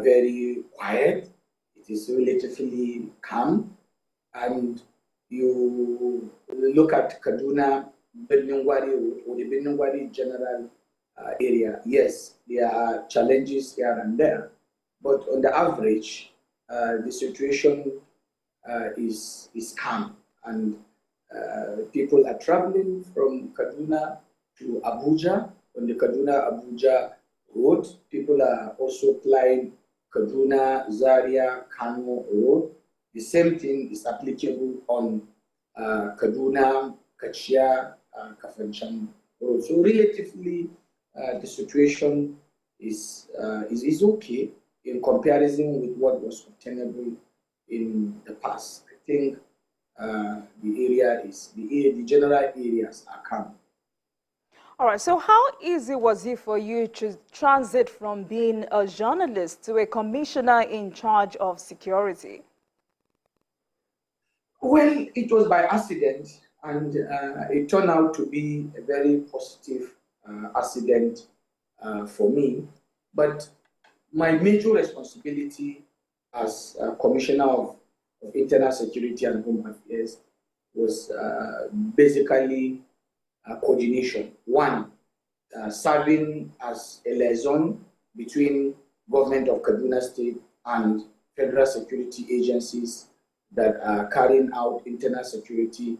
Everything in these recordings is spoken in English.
very quiet. It is relatively calm. And you look at Kaduna, Birningwari, or the Birningwari general area, yes, there are challenges here and there, but on the average, the situation is calm, and people are traveling from Kaduna to Abuja on the Kaduna-Abuja road. People are also flying Kaduna, Zaria, Kano road. The same thing is applicable on Kaduna, Kachia, Kafanchan road. So relatively, the situation is okay in comparison with what was obtainable in the past. I think the general areas are calm. All right, so how easy was it for you to transit from being a journalist to a commissioner in charge of security? Well, it was by accident, and it turned out to be a very positive accident for me. But my major responsibility as Commissioner of Internal Security and Home Affairs was basically coordination. One, serving as a liaison between government of Kaduna State and federal security agencies that are carrying out internal security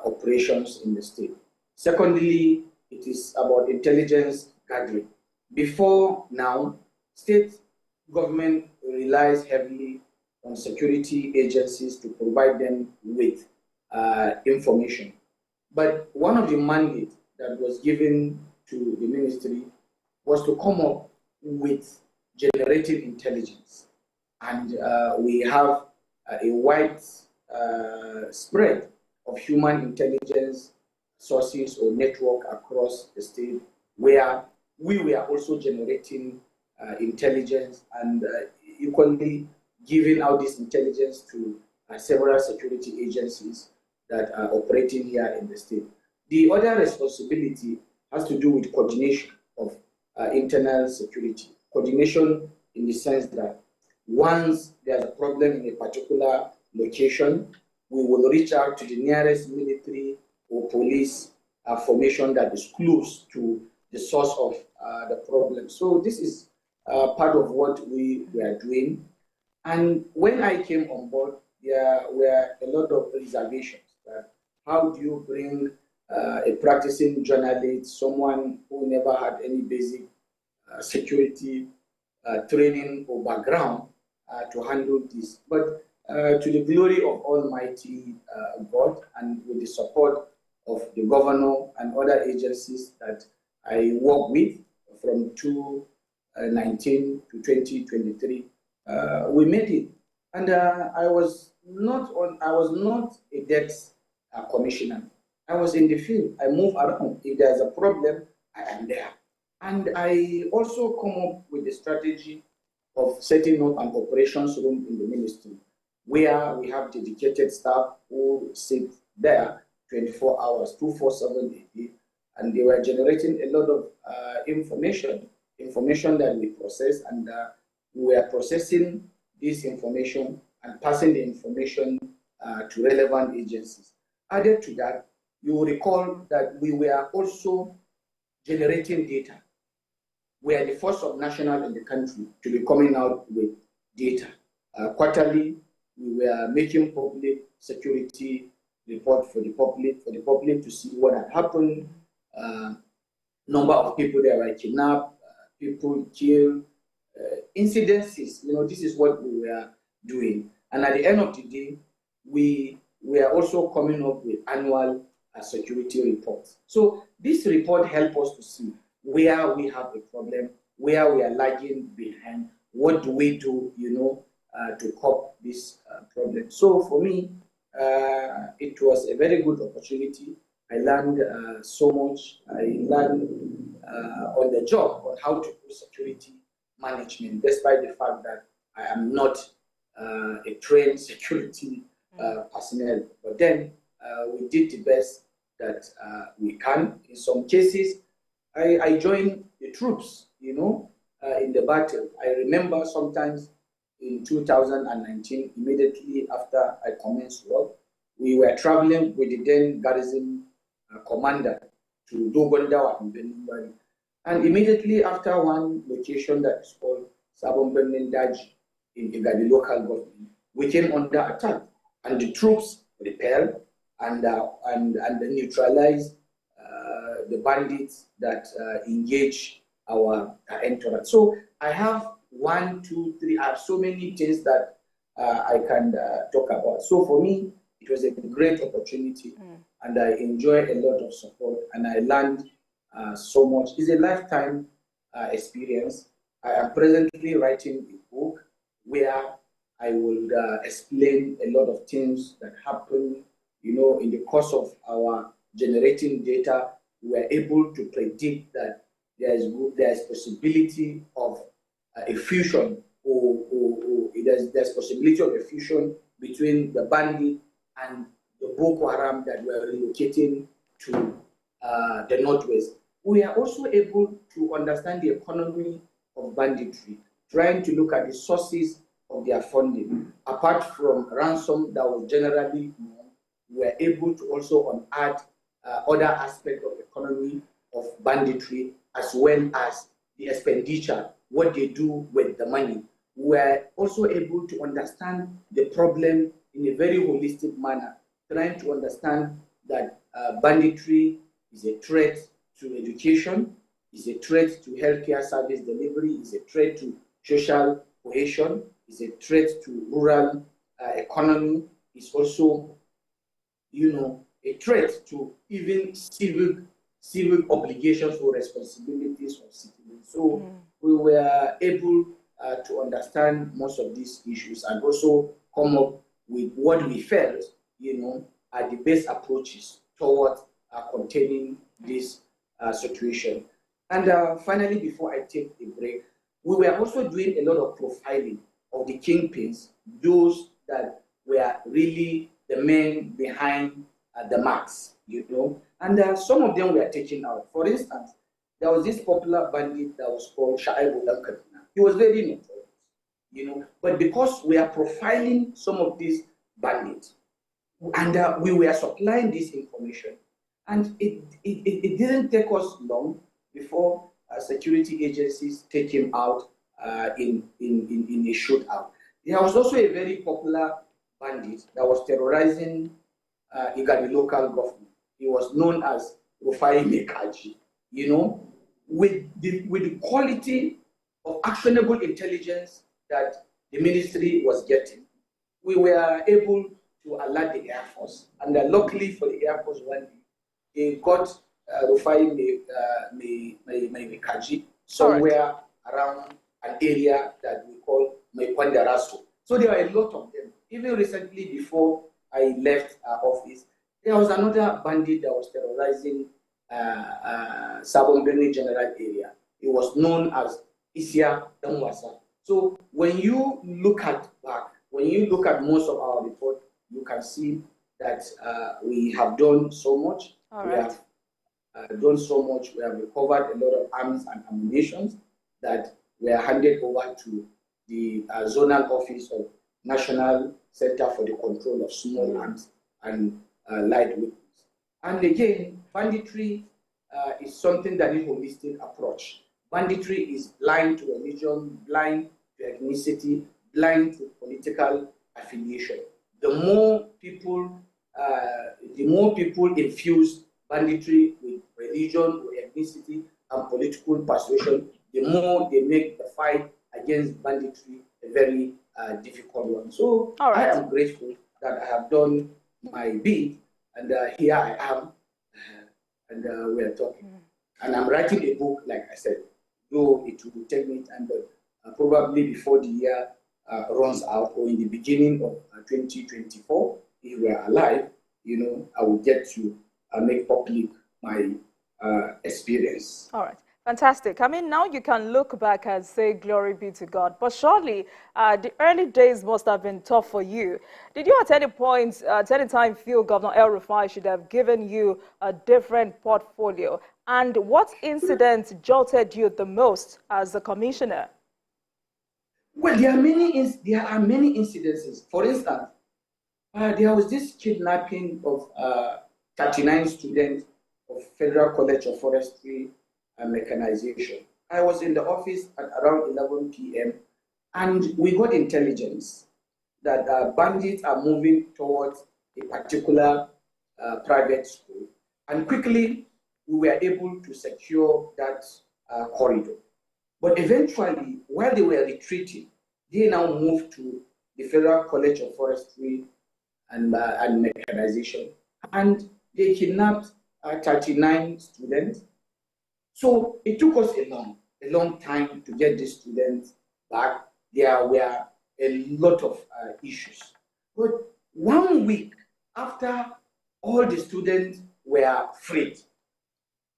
operations in the state. Secondly, it is about intelligence gathering. Before now, state government relies heavily on security agencies to provide them with information. But one of the mandates that was given to the ministry was to come up with generating intelligence. And we have a wide spread of human intelligence sources or network across the state, where we were also generating intelligence and equally giving out this intelligence to several security agencies that are operating here in the state. The other responsibility has to do with coordination of internal security. Coordination in the sense that once there's a problem in a particular location, we will reach out to the nearest military or police formation that is close to the source of the problem. So this is part of what we were doing. And when I came on board, there were a lot of reservations. How do you bring a practicing journalist, someone who never had any basic security training or background to handle this? But to the glory of Almighty God, and with the support of the governor and other agencies that I work with from 2019 to 2023, we made it. And I was not a desk commissioner. I was in the field. I move around. If there's a problem, I am there. And I also come up with the strategy of setting up an operations room in the ministry, where we have dedicated staff who sit there 24 hours, 247 a day, and they were generating a lot of information that we process, and we were processing this information and passing the information to relevant agencies. Added to that, you will recall that we were also generating data. We are the first subnational in the country to be coming out with data. Quarterly, we were making public security report for the public to see what had happened, number of people that were kidnapped, people killed, incidences. This is what we were doing. And at the end of the day, we are also coming up with annual security reports. So this report helps us to see where we have a problem, where we are lagging behind, what do we do, to cope this problem. So for me, it was a very good opportunity. I learned so much. I learned on the job on how to do security management, despite the fact that I am not a trained security personnel. But then we did the best that we can. In some cases, I joined the troops, in the battle. I remember sometimes in 2019, immediately after I commenced work, we were traveling with the then garrison commander to Dogondawa in Benin Valley. And immediately after one location that is called Sabon Benin Daji in Igadi local government, we came under attack. And the troops repelled and neutralized the bandits that engage our entourage. So I have 1, 2, 3. I have so many things that I can talk about. So for me, it was a great opportunity, and I enjoy a lot of support, and I learned so much. It's a lifetime experience. I am presently writing a book where I will explain a lot of things that happen, in the course of our generating data. We are able to predict that there is possibility of a fusion, or there's possibility of a fusion between the bandit and the Boko Haram that we are relocating to the northwest. We are also able to understand the economy of banditry, trying to look at the sources of their funding. Apart from ransom that was generally known, we are able to also add other aspects of the economy of banditry, as well as the expenditure, what they do with the money. We are also able to understand the problem in a very holistic manner, trying to understand that banditry is a threat to education, is a threat to healthcare service delivery, is a threat to social cohesion, is a threat to rural economy, is also, a threat to even civic obligations or responsibilities of citizens. So we were able to understand most of these issues and also come up with what we felt, are the best approaches towards containing this situation. And finally, before I take a break, we were also doing a lot of profiling of the kingpins, those that were really the men behind the marks, and some of them were taken out. For instance, there was this popular bandit that was called Shaibu Kaduna. He was very notorious, but because we are profiling some of these bandits, and we were supplying this information, and it didn't take us long before security agencies take him out in a shootout. There was also a very popular bandit that was terrorizing Igadi local government. He was known as Rufai Mekaji. With the quality of actionable intelligence that the ministry was getting, we were able to alert the Air Force. And luckily for the Air Force, one day, they got Rufai Mekaji somewhere around an area that we call Mekwandaraso. So there are a lot of them. Even recently, before I left office, there was another bandit that was terrorizing Sabon Benin General area. It was known as Isia Damwasa. So when you look at most of our report, you can see that we have done so much. We have done so much. We have recovered a lot of arms and ammunition that were handed over to the zonal office of National Center for the Control of Small Arms and Light Weapons. And again, banditry is something that is a holistic approach. Banditry is blind to religion, blind to ethnicity, blind to political affiliation. The more people infuse banditry with religion, with ethnicity, and political persuasion, the more they make the fight against banditry a very difficult one. So I am grateful that I have done my bit, and here I am, and we are talking. And I'm writing a book, like I said, though it will take me time, but probably before the year runs out, or in the beginning of 2024, if we are alive, I will get to make public my experience. All right. Fantastic. I mean, now you can look back and say, glory be to God. But surely, the early days must have been tough for you. Did you at any point, at any time, feel Governor El Rufai should have given you a different portfolio? And what incident jolted you the most as a commissioner? Well, there are many incidences. For instance, there was this kidnapping of 39 students of Federal College of Forestry and Mechanization. I was in the office at around 11 p.m. and we got intelligence that bandits are moving towards a particular private school. And quickly, we were able to secure that corridor. But eventually, while they were retreating, they now moved to the Federal College of Forestry and Mechanization, and they kidnapped 39 students. So it took us a long time to get these students back. There were a lot of issues. But 1 week after all the students were freed,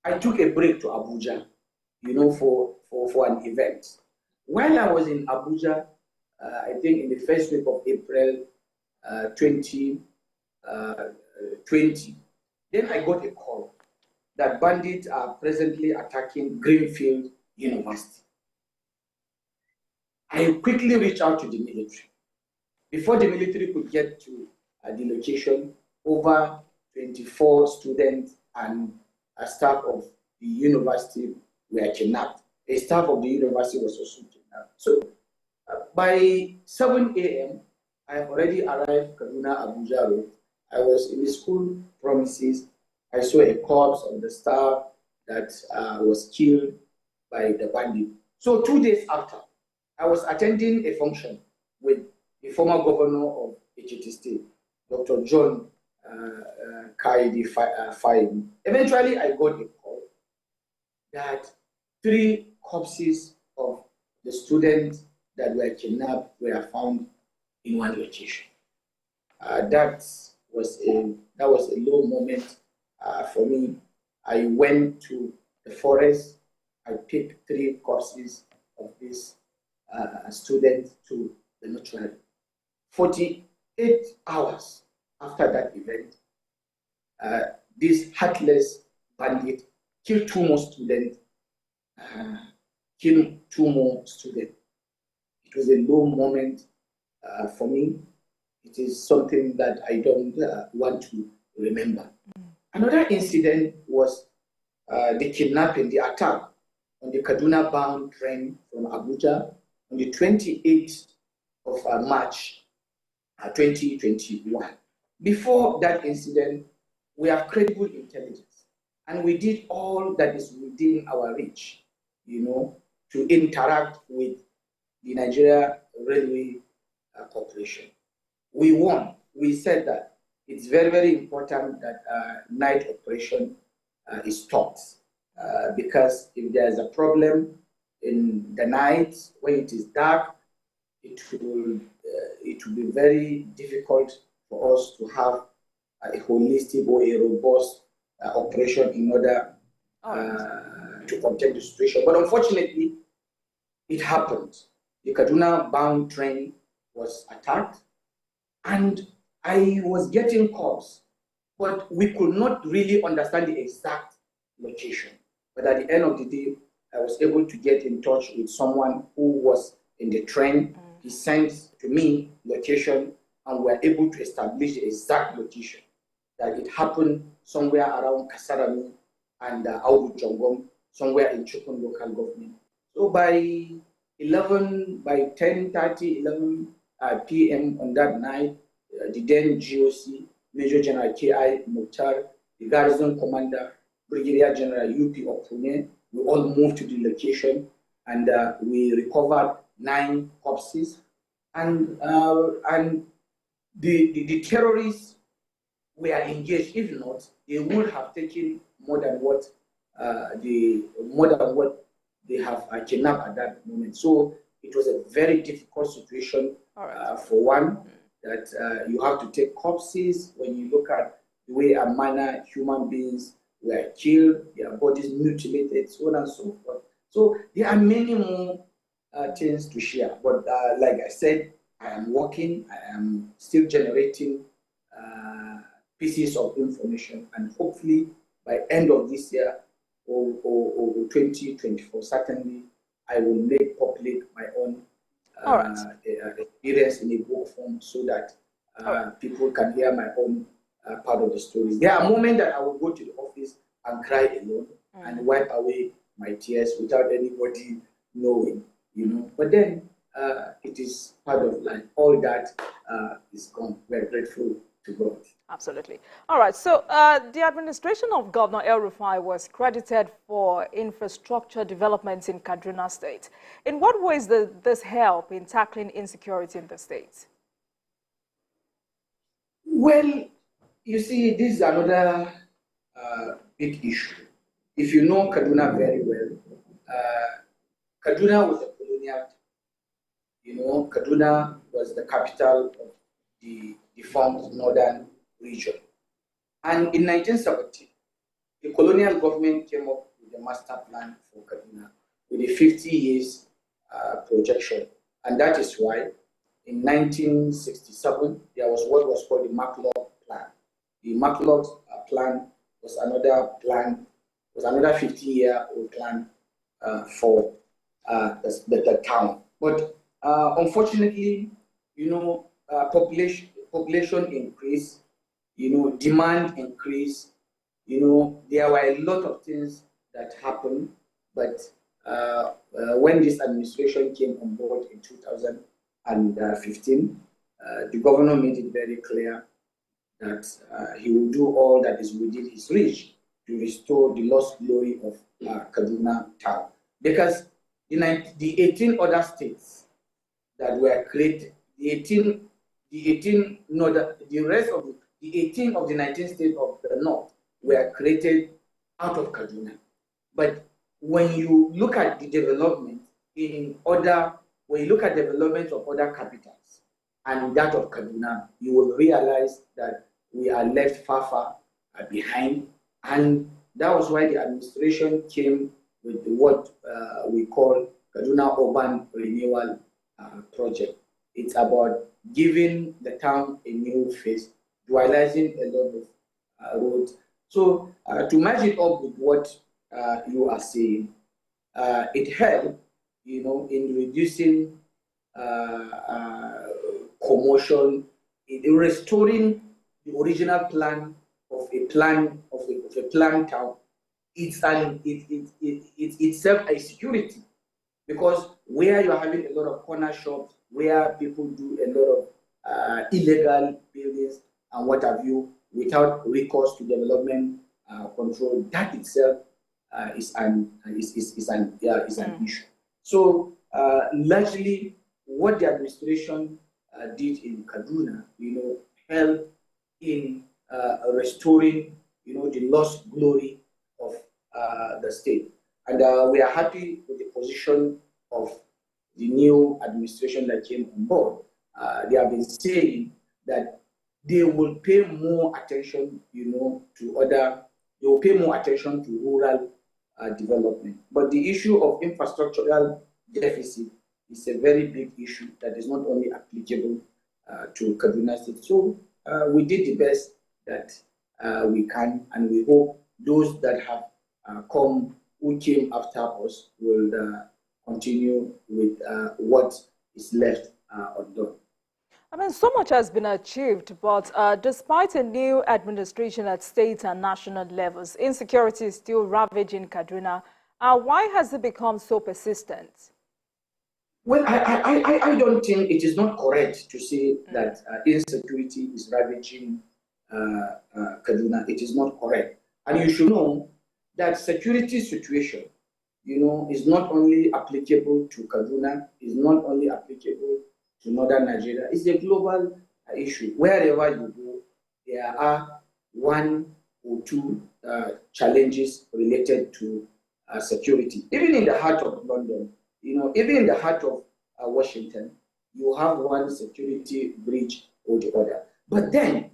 I took a break to Abuja, for an event. While I was in Abuja, I think in the first week of April 2020, then I got a call that bandits are presently attacking Greenfield University. I quickly reached out to the military. Before the military could get to the location, over 24 students and a staff of the university were kidnapped. A staff of the university was also kidnapped. So by 7 a.m., I have already arrived Kaduna Abuja Road. I was in the school premises. I saw a corpse of the staff that was killed by the bandit. So 2 days after, I was attending a function with the former governor of Ekiti State, Dr. John Kaidi Faim. Eventually, I got a call that 3 corpses of the students that were kidnapped were found in one location. That was a low moment for me. I went to the forest. I picked 3 corpses of these students to the mortuary. 48 hours after that event, this heartless bandit killed 2 more students. It was a low moment for me. It is something that I don't want to remember. Another incident was the kidnapping, the attack on the Kaduna-bound train from Abuja on the 28th of March 2021. Before that incident, we have credible intelligence, and we did all that is within our reach, to interact with the Nigeria Railway Corporation. We won. We said that it's very, very important that night operation is stopped because if there is a problem in the night when it is dark, it will be very difficult for us to have a holistic or a robust operation in order to contain the situation. But unfortunately, it happened. The Kaduna-bound train was attacked, and I was getting calls, but we could not really understand the exact location. But at the end of the day, I was able to get in touch with someone who was in the train. He sent to me location, and we were able to establish the exact location, that it happened somewhere around Kasarami and Audu Jongom, somewhere in Chukun local government. So by 10:30, 11 p.m. on that night, the then GOC, Major General K.I. Mukhtar, the garrison commander, Brigadier General U.P. Opune, we all moved to the location, and we recovered 9 corpses. And the terrorists were engaged. If not, they would have taken more than what they have kidnapped at that moment. So it was a very difficult situation. For one, that you have to take corpses. When you look at the way and manner human beings were killed, their bodies mutilated, so on and so forth. So there are many more things to share. But like I said, I am working, I am still generating pieces of information, and hopefully by end of this year or 2024, certainly I will make public my own experience in a book form so that people can hear my own part of the stories. There are moments that I will go to the office and cry alone and wipe away my tears without anybody knowing, you know. But then it is part of life. All that is gone. We're grateful to God. Absolutely. All right. So the administration of Governor El-Rufai was credited for infrastructure developments in Kaduna State. In what ways does this help in tackling insecurity in the state? Well, you see, this is another big issue. If you know Kaduna very well, Kaduna was a colonial town. You know, Kaduna was the capital of the defunct northern region. And in 1970, the colonial government came up with a master plan for Kaduna with a 50 years projection. And that is why in 1967, there was what was called the MacLeod Plan. The MacLeod Plan was another 50-year-old plan for the town. But unfortunately, you know, population increase, you know, demand increase, you know, there were a lot of things that happened. But when this administration came on board in 2015, the governor made it very clear that he will do all that is within his reach to restore the lost glory of Kaduna town. Because the 18 other states that were created, the rest of the 18 of the 19 states of the north were created out of Kaduna. But when you look at the development when you look at development of other capitals and that of Kaduna, you will realize that we are left far behind. And that was why the administration came with what we call Kaduna Urban Renewal Project. It's about giving the town a new face, dualizing a lot of roads. So to match it up with what you are saying, it helped, you know, in reducing commotion, in restoring the original plan of a planned town. It's itself a security, because where you're having a lot of corner shops, where people do a lot of illegal buildings and what have you, without recourse to development control, that itself is an issue. So largely, what the administration did in Kaduna, you know, helped in restoring, you know, the lost glory of the state. And we are happy with the position of the new administration that came on board. They have been saying that they will pay more attention, you know, they will pay more attention to rural development. But the issue of infrastructural deficit is a very big issue that is not only applicable to Kaduna State. So we did the best that we can, and we hope those that have who came after us will continue with what is left undone. I mean, so much has been achieved, but despite a new administration at state and national levels, insecurity is still ravaging Kaduna. Why has it become so persistent? Well, I don't think it is not correct to say that insecurity is ravaging Kaduna. It is not correct. And you should know that security situation, you know, is not only applicable to Kaduna, is not only applicable to northern Nigeria. It's a global issue. Wherever you go, there are one or two challenges related to security. Even in the heart of London, you know, even in the heart of Washington, you have one security breach or the other. But then,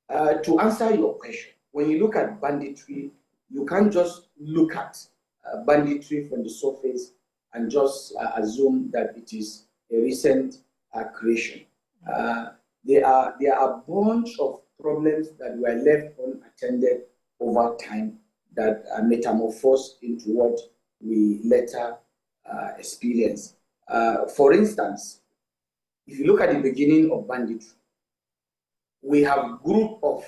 to answer your question, when you look at banditry you can't just look at banditry from the surface and just assume that it is a recent creation. There are a bunch of problems that were left unattended over time that metamorphosed into what we later experience. For instance, if you look at the beginning of banditry, we have a group of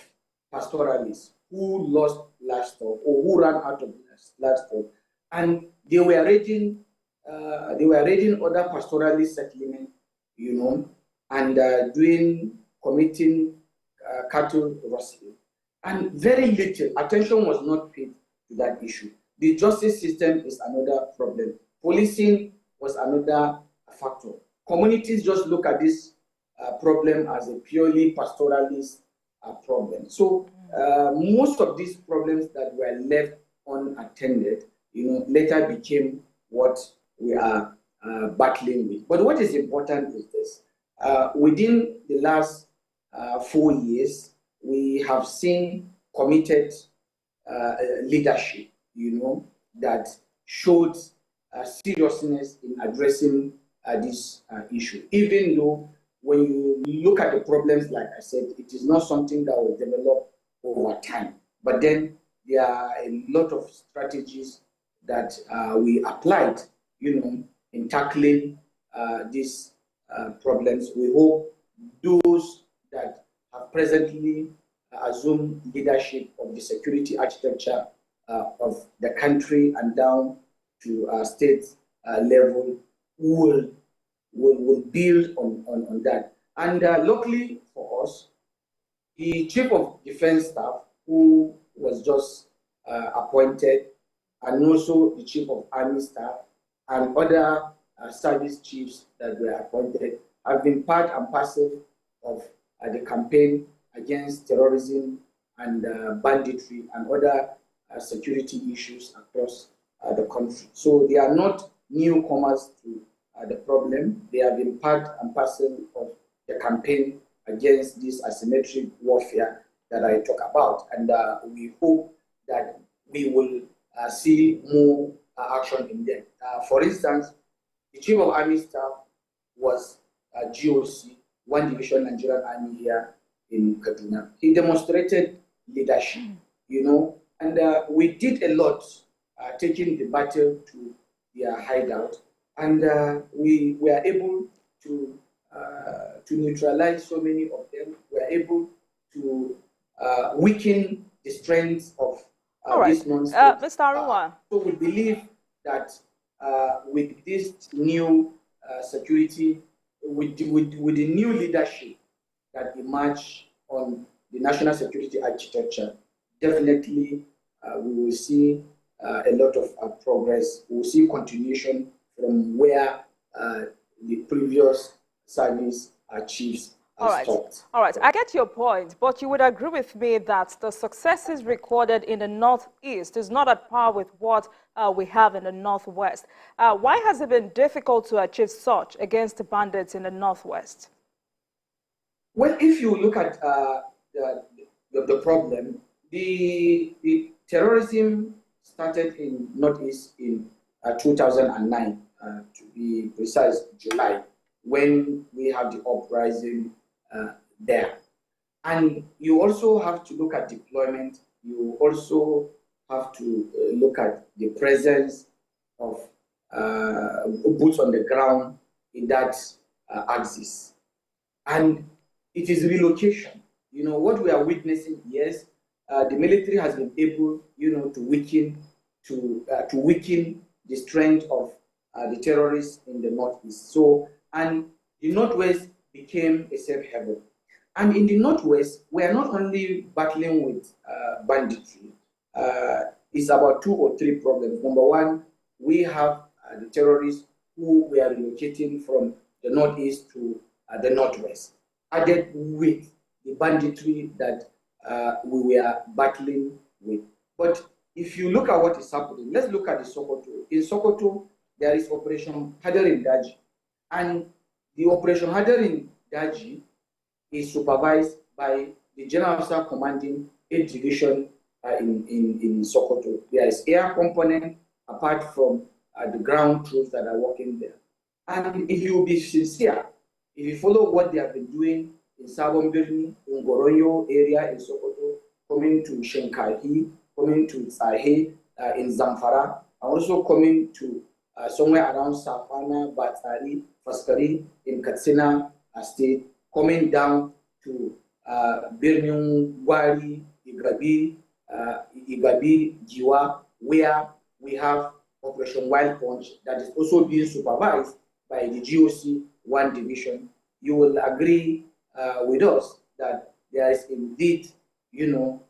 pastoralists who lost livestock or who ran out of livestock, and they were raiding other pastoralist settlements, and committing cattle rustling. And very little attention was not paid to that issue. The justice system is another problem. Policing was another factor. Communities just look at this problem as a purely pastoralist problem. So most of these problems that were left unattended, later became what we are battling with. But what is important is this: within the last 4 years, we have seen committed leadership, that showed seriousness in addressing this issue. Even though when you look at the problems, like I said, it is not something that was developed over time. But then there are a lot of strategies that we applied, in tackling these problems. We hope those that have presently assumed leadership of the security architecture of the country and down to state level will build on that. And luckily for us, the Chief of Defense Staff, who was just appointed, and also the Chief of Army Staff and other service chiefs that were appointed, have been part and parcel of the campaign against terrorism and banditry and other security issues across the country. So they are not newcomers to the problem. They have been part and parcel of the campaign against this asymmetric warfare that I talk about. And we hope that we will see more action in them. For instance, the Chief of Army Staff was GOC, 1 Division Nigerian Army here in Kaduna. He demonstrated leadership, and we did a lot taking the battle to their hideout, and we were able to neutralize so many of them. We were able to weaken the strength of this non-state. Mr. Arunwa. So we believe that with this new security, with the new leadership that emerged on the national security architecture, definitely we will see a lot of progress. We will see continuation from where the previous service chiefs stopped. All right, I get your point, but you would agree with me that the successes recorded in the Northeast is not at par with what we have in the Northwest. Why has it been difficult to achieve such against the bandits in the Northwest? Well, if you look at the problem, the terrorism started in Northeast in 2009, to be precise, July, when we have the uprising there. And you also have to look at deployment. You also have to look at the presence of boots on the ground in that axis. And it is relocation. What we are witnessing, yes, the military has been able, to weaken the strength of the terrorists in the Northeast. So, and the Northwest became a safe haven. And in the Northwest, we are not only battling with banditry. It's about 2 or 3 problems. Number one, we have the terrorists who were relocating from the Northeast to the Northwest, added with the banditry that we were battling with. But if you look at what is happening, let's look at the Sokoto. In Sokoto, there is Operation Hadarin Daji. And the Operation Hadarin Daji is supervised by the General Officer commanding 8th Division in Sokoto. There is air component apart from the ground troops that are working there. And if you be sincere, if you follow what they have been doing in Sabon Birni, in Goroyo area in Sokoto, coming to Shenkahi, coming to Tsahe in Zamfara, and also coming to somewhere around Safana, Batari, Faskari in Katsina State, coming down to Birni, Gwari, Igabi, Jiwa, where we have Operation Wild Punch that is also being supervised by the GOC 1 division. You will agree with us that there is indeed,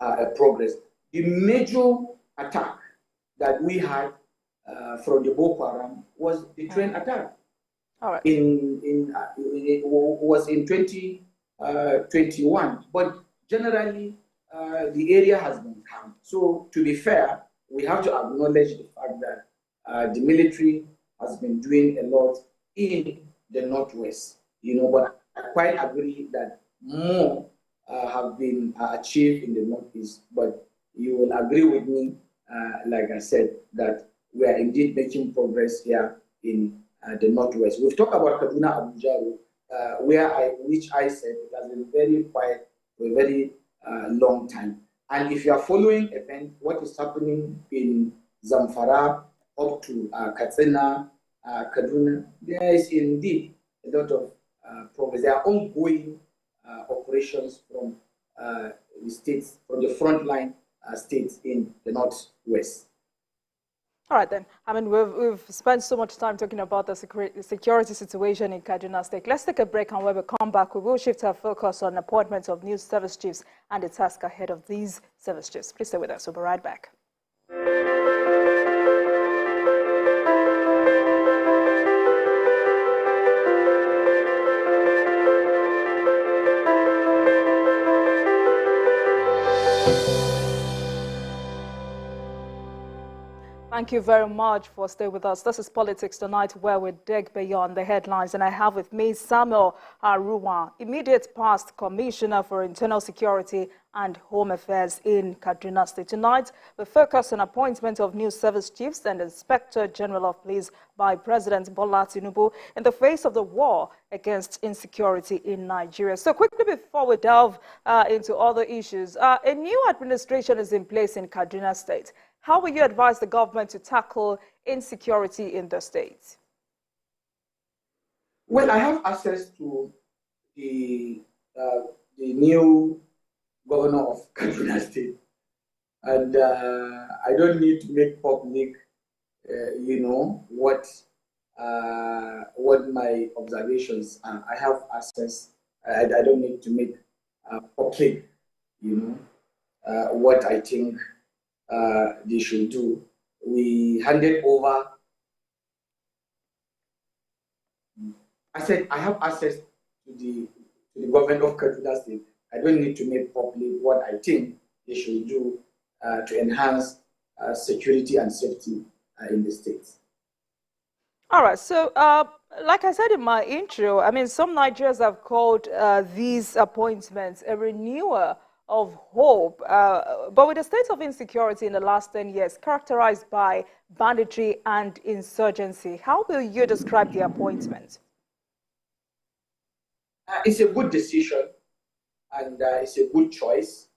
a progress. The major attack that we had from the Boko Haram was the train attack. All right. It was in 2021, but generally the area has been calm. So to be fair, we have to acknowledge the fact that the military has been doing a lot in the Northwest, but I quite agree that more have been achieved in the Northeast. But you will agree with me, like I said, that we are indeed making progress here in the Northwest. We've talked about Kaduna Abuja, which I said it has been very quiet for a very long time. And if you are following what is happening in Zamfara up to Katsina, Kaduna, there is indeed a lot of progress. There are ongoing operations from the states, from the frontline states in the Northwest. All right, then. I mean, we've spent so much time talking about the security situation in Kaduna State. Let's take a break, and when we come back, we will shift our focus on appointments of new service chiefs and the task ahead of these service chiefs. Please stay with us. We'll be right back. Thank you very much for staying with us. This is Politics Tonight, where we dig beyond the headlines. And I have with me Samuel Aruwa, immediate past Commissioner for Internal Security and Home Affairs in Kaduna State. Tonight, we focus on appointment of new service chiefs and Inspector General of Police by President Bola Tinubu in the face of the war against insecurity in Nigeria. So quickly before we delve into other issues, a new administration is in place in Kaduna State. How will you advise the government to tackle insecurity in the state? Well, I have access to the new governor of Kaduna State, and I don't need to make public, what my observations are. I have access. I don't need to make public, what I think they should do. We handed over. I said I have access to the government of Kaduna State. I don't need to make public what I think they should do to enhance security and safety in the state. All right. So, like I said in my intro, I mean, some Nigerians have called these appointments a renewal of hope. But with the state of insecurity in the last 10 years, characterized by banditry and insurgency, how will you describe the appointment? It's a good decision, and it's a good choice,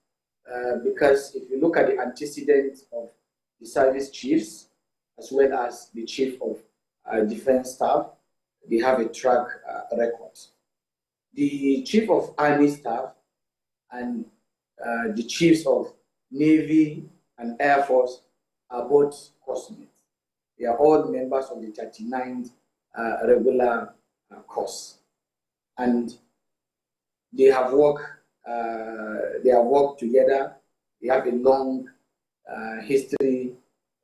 because if you look at the antecedents of the service chiefs, as well as the chief of defense staff, they have a track record. The chief of army staff and the chiefs of Navy and Air Force are both cosmates. They are all members of the 39th regular course, and they have worked together. They have a long history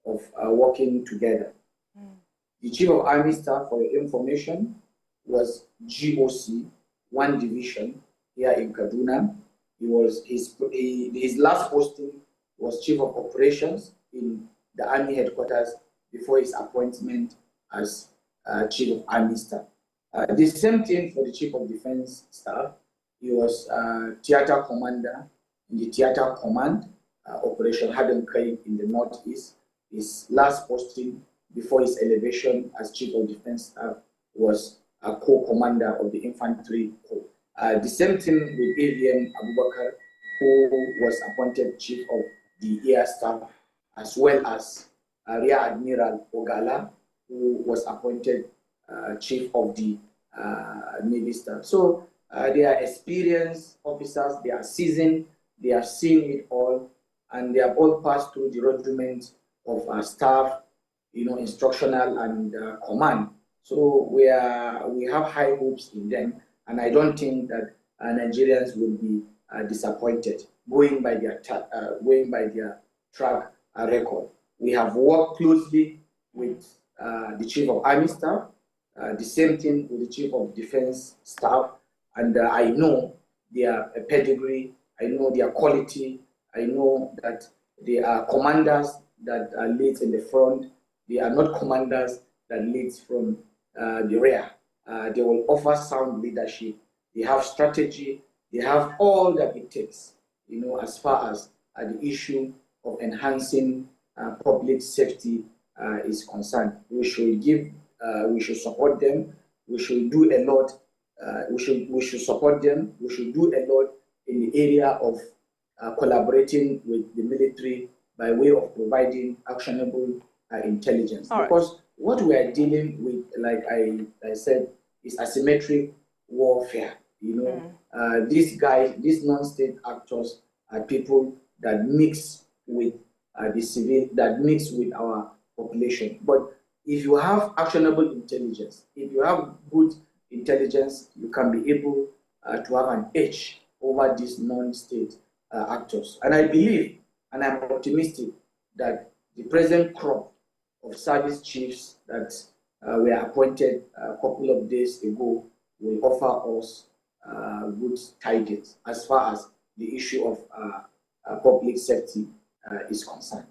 of working together. The chief of army staff, for your information, was GOC 1 division here in Kaduna. He was his last posting was chief of operations in the army headquarters before his appointment as chief of army staff. The same thing for the chief of defense staff. He was theater commander in the theater command Operation Hadden Kai in the Northeast. His last posting before his elevation as Chief of Defense Staff was a co-commander of the Infantry Corps. The same thing with AVM Abubakar, who was appointed Chief of the Air Staff, as well as Rear Admiral Ogala, who was appointed Chief of the Navy Staff. So they are experienced officers, they are seasoned, they have seen it all, and they have all passed through the regiment of staff, instructional and command. So we have high hopes in them, and I don't think that Nigerians will be disappointed going by their track record. We have worked closely with the Chief of Army Staff, the same thing with the Chief of Defense Staff, and I know their pedigree, I know their quality, I know that they are commanders that lead in the front. They are not commanders that lead from the rear. They will offer sound leadership. They have strategy. They have all that it takes, as far as the issue of enhancing public safety is concerned. We should support them. We should do a lot. We should support them. We should do a lot in the area of collaborating with the military by way of providing actionable intelligence. All because what we are dealing with, like I said, is asymmetric warfare. These guys, these non-state actors are people that mix with the civil, that mix with our population. But if you have actionable intelligence, if you have good intelligence, you can be able to have an edge over these non-state actors. And I believe, and I'm optimistic, that the present crop of service chiefs that were appointed a couple of days ago will offer us good tidings as far as the issue of public safety is concerned.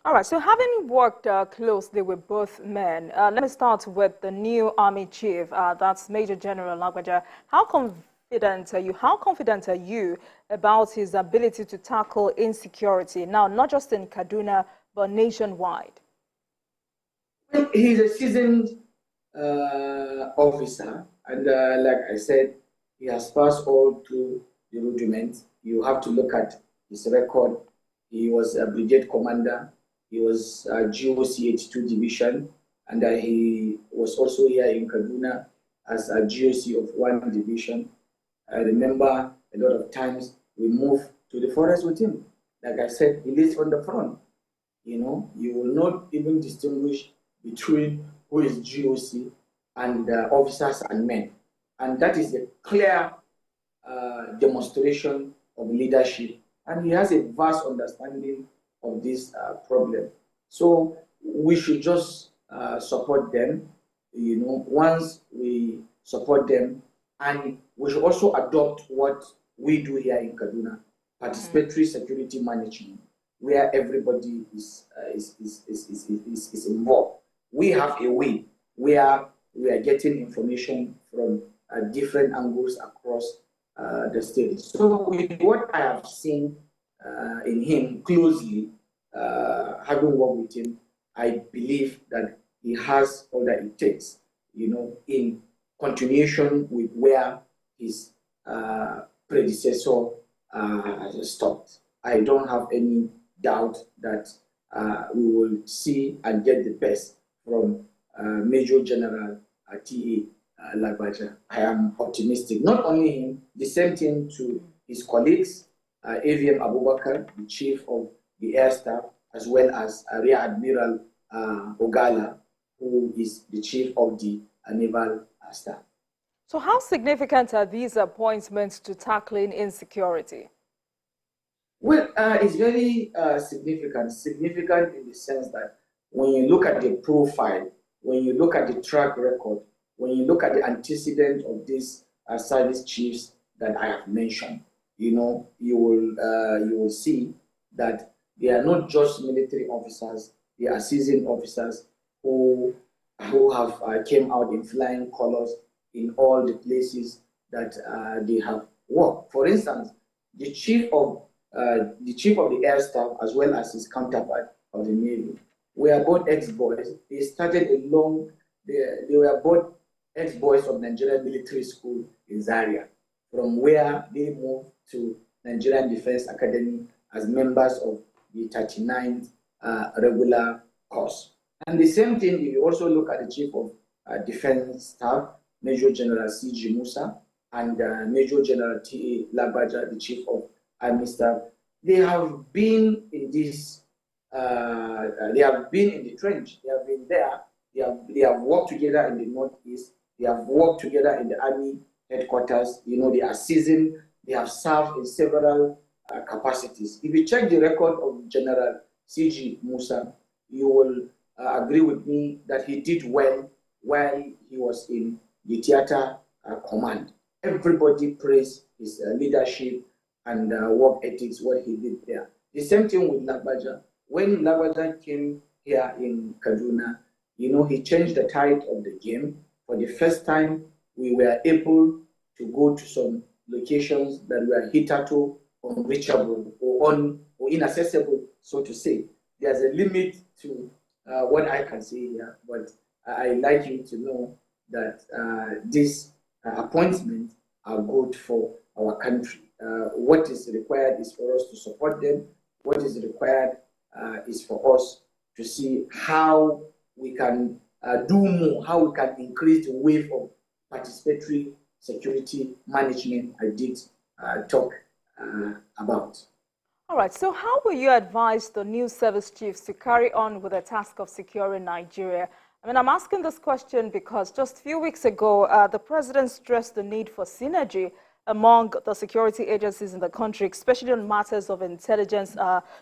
All right, so having worked closely with both men, let me start with the new Army Chief, that's Major General Lagbaja. How confident are you about his ability to tackle insecurity, now not just in Kaduna, but nationwide? Well, he's a seasoned officer, and like I said, he has passed all through the rudiments. You have to look at his record. He was a brigade commander. He was GOC 82 Division, and he was also here in Kaduna as a GOC of 1 Division. I remember a lot of times we moved to the forest with him. Like I said, he leads from the front. You will not even distinguish between who is GOC and officers and men. And that is a clear demonstration of leadership. And he has a vast understanding of this problem. So we should just support them, once we support them, and we should also adopt what we do here in Kaduna, participatory security management, where everybody is involved. We have a way where we are getting information from different angles across the state. So with what I have seen in him closely, having worked with him, I believe that he has all that it takes, in continuation with where his predecessor stopped. I don't have any doubt that we will see and get the best from Major General T.A. Lagbaja. I am optimistic. Not only him, the same thing to his colleagues, AVM Abubakar, the Chief of the Air Staff, as well as Rear Admiral Ogala, who is the Chief of the Naval Staff. So how significant are these appointments to tackling insecurity? Well, it's very significant. Significant in the sense that when you look at the profile, when you look at the track record, when you look at the antecedent of these service chiefs that I have mentioned, you will see that they are not just military officers; they are seasoned officers who have came out in flying colors in all the places that they have worked. For instance, the chief of the chief of the air staff as well as his counterpart of the Navy were both ex-boys. They started a long, they were both ex-boys from Nigerian Military School in Zaria, from where they moved to Nigerian Defense Academy as members of the 39th regular course. And the same thing, if you also look at the Chief of Defense Staff, Major General C.G. Musa, and Major General T.A. Lagbaja, the Chief of Army Staff, they have been in this, they have been in the trench, they have been there, they have worked together in the Northeast, they have worked together in the Army headquarters, they are seasoned, they have served in several capacities. If you check the record of General C.G. Musa, you will agree with me that he did well while he was in the theater command. Everybody praised his leadership and work ethics, what he did there. The same thing with Lagbaja. When Lagbaja came here in Kaduna, he changed the tide of the game. For the first time, we were able to go to some locations that were hitherto unreachable or inaccessible, so to say. There's a limit to what I can say here, but I like you to know that these appointments are good for our country. What is required is for us to support them. What is required is for us to see how we can do more, how we can increase the wave of participatory security management I did talk about. All right, so how will you advise the new service chiefs to carry on with the task of securing Nigeria? I'm asking this question because just a few weeks ago, the president stressed the need for synergy among the security agencies in the country, especially on matters of intelligence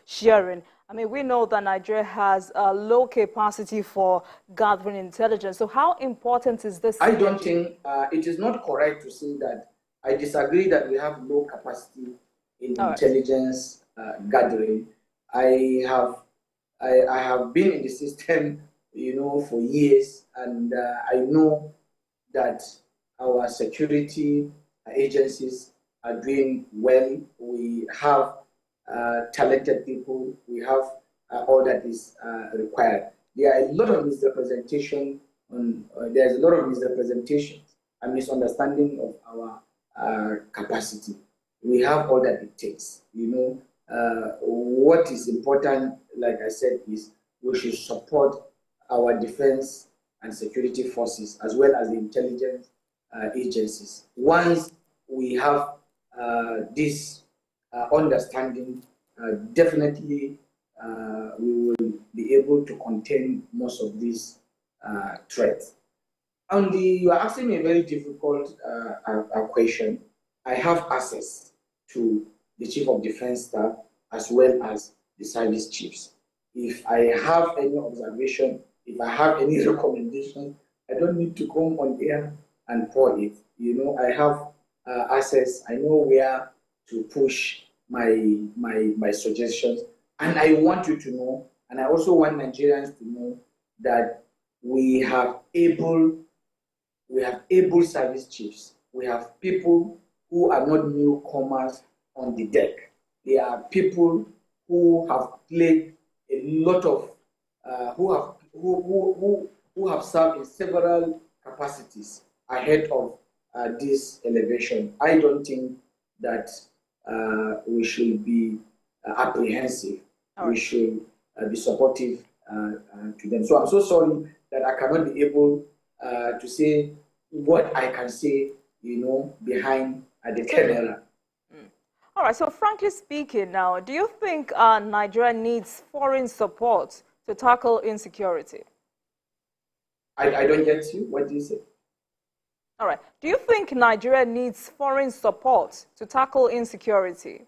sharing. We know that Nigeria has a low capacity for gathering intelligence. So how important is this synergy? I don't think it is not correct to say that. I disagree that we have low capacity in intelligence gathering. I have been in the system, for years, and I know that our security agencies are doing well. We have talented people. We have all that is required. There are a lot of misrepresentation. There's a lot of misrepresentations and misunderstanding of our capacity. We have all that it takes. What is important, like I said, is we should support our defense and security forces as well as the intelligence agencies. Once we have this understanding, definitely we will be able to contain most of these threats. You are asking me a very difficult question. I have access to the Chief of Defense Staff as well as the service chiefs. If I have any observation, if I have any recommendation, I don't need to come on air and pour it. I have access. I know where to push my suggestions, and I want you to know, and I also want Nigerians to know that we have able service chiefs. We have people who are not newcomers on the deck. They are people who have played a lot of, who have served in several capacities ahead of this elevation. I don't think that we should be apprehensive. Right. We should be supportive to them. So I'm so sorry that I cannot be able to say what I can say, behind the camera. All right, so frankly speaking now, do you think Nigeria needs foreign support to tackle insecurity? I don't get you. What do you say? All right. Do you think Nigeria needs foreign support to tackle insecurity?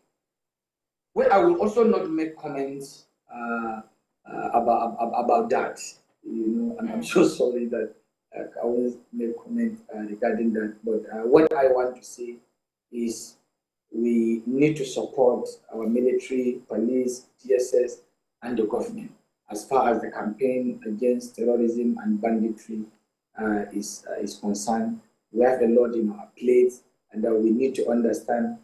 Well, I will also not make comments about that. And I'm so sorry that I will make comments regarding that. But what I want to say is we need to support our military, police, DSS, and the government as far as the campaign against terrorism and banditry is concerned. We have a lot in our plate, and we need to understand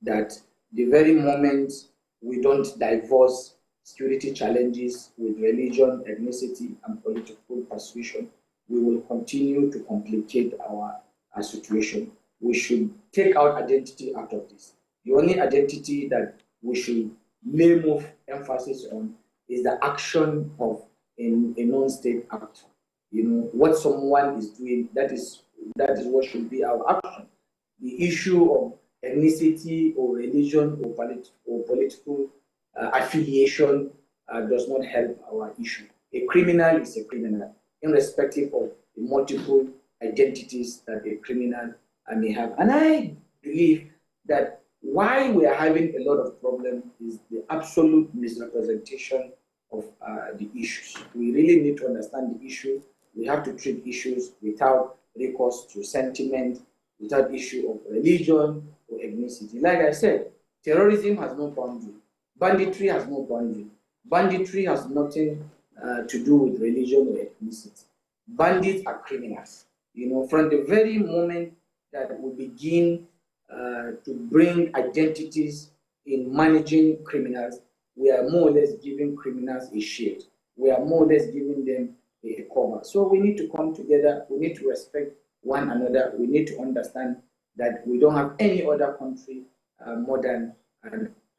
that the very moment we don't divorce security challenges with religion, ethnicity, and political persuasion, we will continue to complicate our situation. We should take out identity out of this. The only identity that we should lay more emphasis on is the action of a non-state actor. You know, what someone is doing, that is what should be our action. The issue of ethnicity or religion or political affiliation does not help our issue. A criminal is a criminal, irrespective of the multiple identities that a criminal may have. And I believe that why we are having a lot of problems is the absolute misrepresentation of the issues. We really need to understand the issue. We have to treat issues without recourse to sentiment, without issue of religion or ethnicity. Like I said, terrorism has no boundary. Banditry has no boundary. Banditry has nothing to do with religion or ethnicity. Bandits are criminals. You know, from the very moment that we begin to bring identities in managing criminals, we are more or less giving criminals a shield. We are more or less giving them a cover. So we need to come together. We need to respect one another. We need to understand that we don't have any other country more than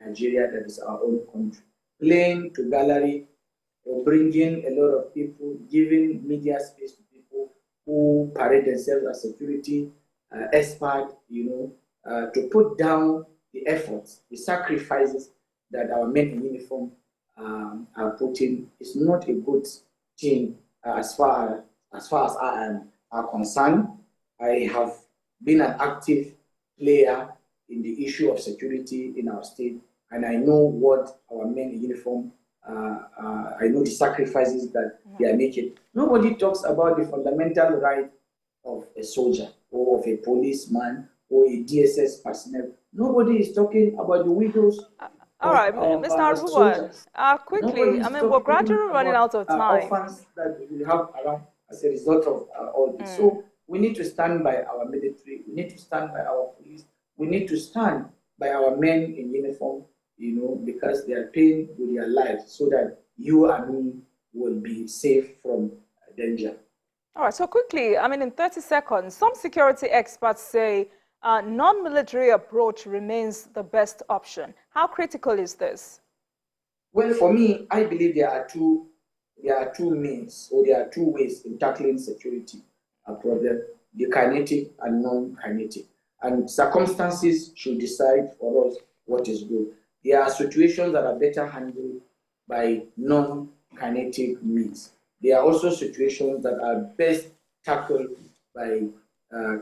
Nigeria that is our own country. Playing to gallery or bringing a lot of people, giving media space to people who parade themselves as security expert, you know, to put down the efforts, the sacrifices that our men in uniform are putting is not a good thing as far as I am concerned. I have been an active player in the issue of security in our state, and I know what our men in uniform, I know the sacrifices that they are making. Nobody talks about the fundamental right of a soldier or of a policeman or a DSS personnel. Nobody is talking about the widows. All right, Mr. Aruwan, quickly, I mean, we're gradually running out of time. Orphans that we have around as a result of all this. So we need to stand by our military. We need to stand by our police. We need to stand by our men in uniform, you know, because they are paying with their lives so that you and me will be safe from danger. All right, so quickly, I mean, in 30 seconds, some security experts say non-military approach remains the best option. How critical is this? Well, for me, I believe there are two means, or there are two ways in tackling security problem: the kinetic and non-kinetic. And circumstances should decide for us what is good. There are situations that are better handled by non-kinetic means. There are also situations that are best tackled by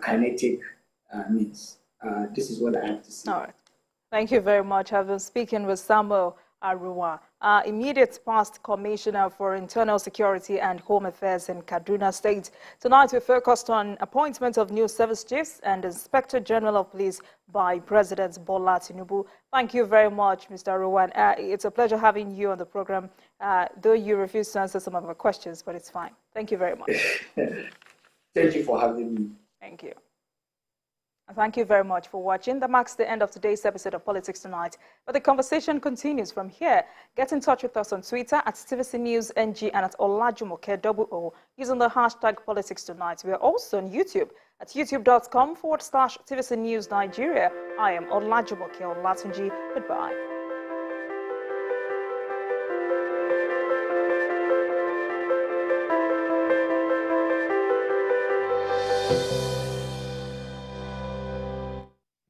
kinetic means. This is what I have to say. All right. Thank you very much. I've been speaking with Samuel Aruwan, immediate past Commissioner for Internal Security and Home Affairs in Kaduna State. Tonight, we focused on appointment of new service chiefs and Inspector General of Police by President Bola Tinubu. Thank you very much, Mr. Aruwan. It's a pleasure having you on the program, though you refused to answer some of our questions, but it's fine. Thank you very much. Thank you for having me. Thank you. Thank you very much for watching. That marks the end of today's episode of Politics Tonight. But the conversation continues from here. Get in touch with us on Twitter at TVC News NG and at Olajumoke using the hashtag Politics Tonight. We are also on YouTube at youtube.com/TVC News Nigeria. I am Olajumoke Olatunji. Goodbye.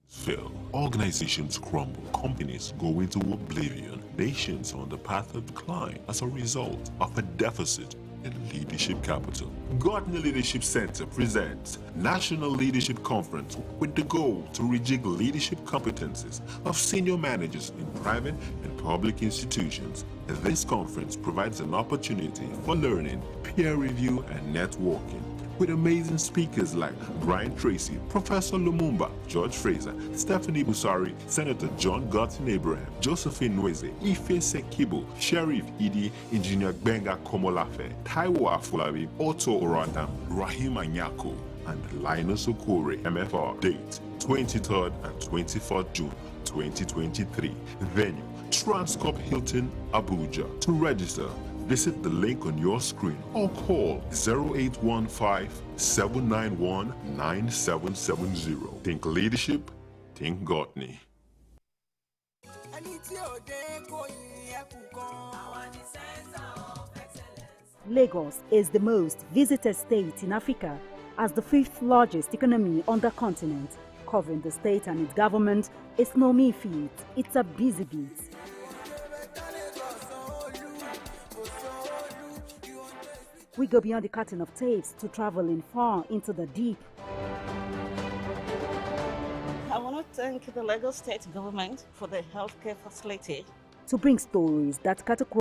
Fail. Organizations crumble, companies go into oblivion, nations on the path of decline as a result of a deficit in leadership capital. Gardner Leadership Center presents National Leadership Conference with the goal to rejig leadership competencies of senior managers in private and public institutions. This conference provides an opportunity for learning, peer review, and networking, with amazing speakers like Brian Tracy, Professor Lumumba, George Fraser, Stephanie Busari, Senator John Gottin Abraham, Josephine Nweze, Ife Sekibo, Sheriff Idi, Engineer Benga Komolafe, Taiwo Afulabi, Otto Oradam, Rahim Anyako, and Linus Okore. MFR. Date 23rd and 24th June 2023. Venue Transcorp Hilton, Abuja. To register, visit the link on your screen or call 0815-791-9770. Think leadership, think Godney. Lagos is the most visited state in Africa as the 5th largest economy on the continent. Covering the state and its government is no mean feat, it's a busy beat. We go beyond the cutting of tapes to traveling far into the deep. I want to thank the Lagos state government for the healthcare facility To bring stories that cut across